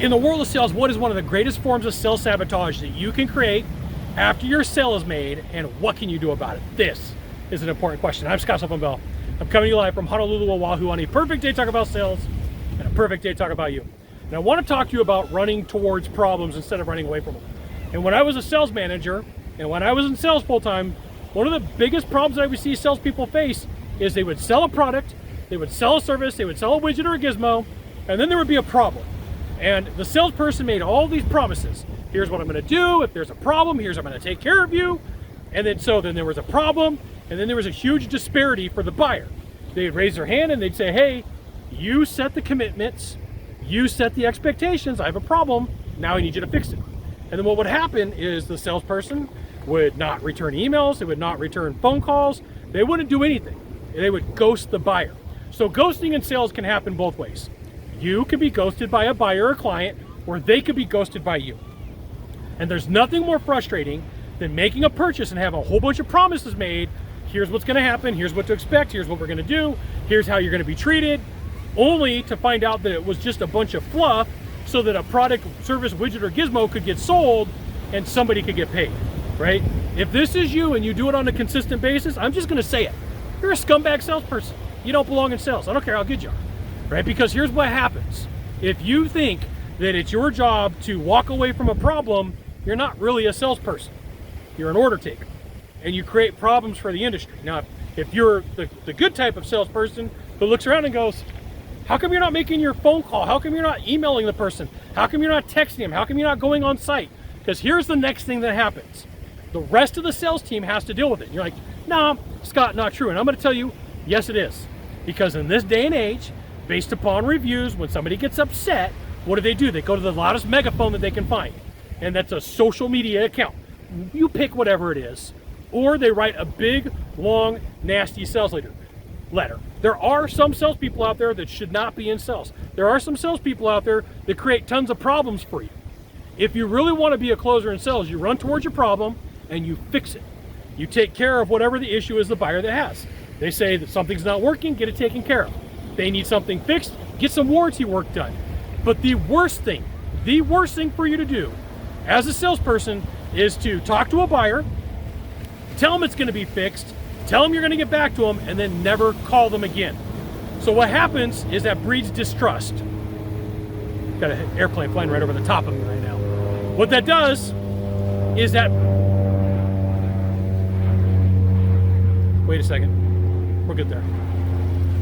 In the world of sales, what is one of the greatest forms of sales sabotage that you can create after your sale is made, and what can you do about it? This is an important question. I'm Scott Bell. I'm coming to you live from Honolulu, Oahu on a perfect day to talk about sales and a perfect day to talk about you. And I want to talk to you about running towards problems instead of running away from them. And when I was a sales manager and when I was in sales full time, one of the biggest problems that I would see salespeople face is they would sell a product, they would sell a service, they would sell a widget or a gizmo, and then there would be a problem. And the salesperson made all these promises. Here's what I'm going to do. If there's a problem, here's how I'm going to take care of you. And then there was a problem, and then there was a huge disparity for the buyer. They'd raise their hand and they'd say, hey, you set the commitments, you set the expectations, I have a problem, now I need you to fix it. And then what would happen is the salesperson would not return emails, they would not return phone calls, they wouldn't do anything. They would ghost the buyer. So ghosting in sales can happen both ways. You could be ghosted by a buyer or client, or they could be ghosted by you. And there's nothing more frustrating than making a purchase and have a whole bunch of promises made. Here's what's gonna happen, here's what to expect, here's what we're gonna do, here's how you're gonna be treated, only to find out that it was just a bunch of fluff so that a product, service, widget, or gizmo could get sold and somebody could get paid, right? If this is you and you do it on a consistent basis, I'm just gonna say it. You're a scumbag salesperson. You don't belong in sales. I don't care how good you are, right? Because here's what happens. If you think that it's your job to walk away from a problem, you're not really a salesperson. You're an order taker, and you create problems for the industry. Now, if you're the good type of salesperson who looks around and goes, how come you're not making your phone call? How come you're not emailing the person? How come you're not texting them? How come you're not going on site? Because here's the next thing that happens. The rest of the sales team has to deal with it. And you're like, no, Scott, not true. And I'm gonna tell you, yes, it is. Because in this day and age, based upon reviews, when somebody gets upset, what do? They go to the loudest megaphone that they can find. And that's a social media account. You pick whatever it is. Or they write a big, long, nasty sales letter. There are some salespeople out there that should not be in sales. There are some salespeople out there that create tons of problems for you. If you really want to be a closer in sales, you run towards your problem and you fix it. You take care of whatever the issue is the buyer that has. They say that something's not working, get it taken care of. They need something fixed, get some warranty work done. But the worst thing for you to do as a salesperson is to talk to a buyer, tell them it's going to be fixed, tell them you're going to get back to them, and then never call them again. So what happens is that breeds distrust. Got an airplane flying right over the top of me right now. What that does is that, wait a second, we're good there.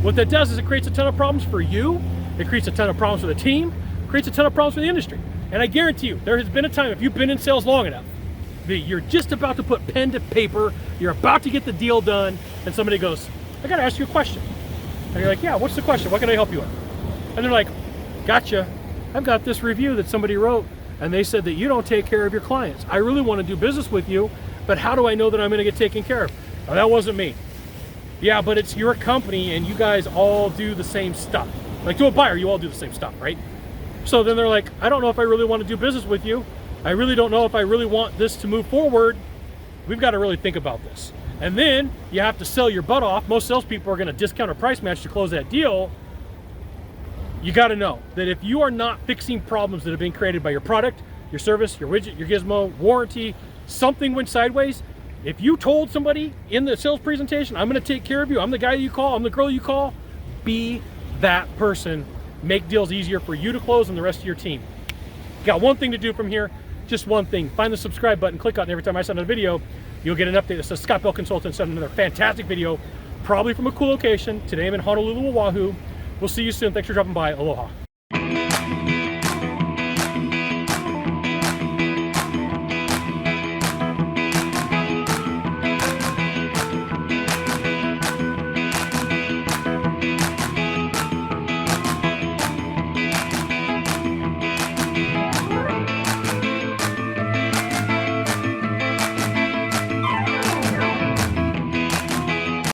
What that does is it creates a ton of problems for you, it creates a ton of problems for the team, it creates a ton of problems for the industry. And I guarantee you, there has been a time, if you've been in sales long enough, that you're just about to put pen to paper, you're about to get the deal done, and somebody goes, I gotta ask you a question. And you're like, yeah, what's the question? What can I help you with? And they're like, gotcha, I've got this review that somebody wrote, and they said that you don't take care of your clients. I really want to do business with you, but how do I know that I'm gonna get taken care of? Oh, that wasn't me. Yeah, but it's your company and you guys all do the same stuff. Like to a buyer, you all do the same stuff, right? So then they're like, I don't know if I really want to do business with you. I really don't know if I really want this to move forward. We've got to really think about this. And then you have to sell your butt off. Most salespeople are going to discount or price match to close that deal. You got to know that if you are not fixing problems that have been created by your product, your service, your widget, your gizmo, warranty, something went sideways. If you told somebody in the sales presentation, I'm going to take care of you, I'm the guy you call, I'm the girl you call, be that person. Make deals easier for you to close and the rest of your team. Got one thing to do from here, just one thing. Find the subscribe button, click on it, and every time I send a video, you'll get an update that says Scott Bell Consultant sent another fantastic video, probably from a cool location. Today I'm in Honolulu, Oahu. We'll see you soon. Thanks for dropping by. Aloha.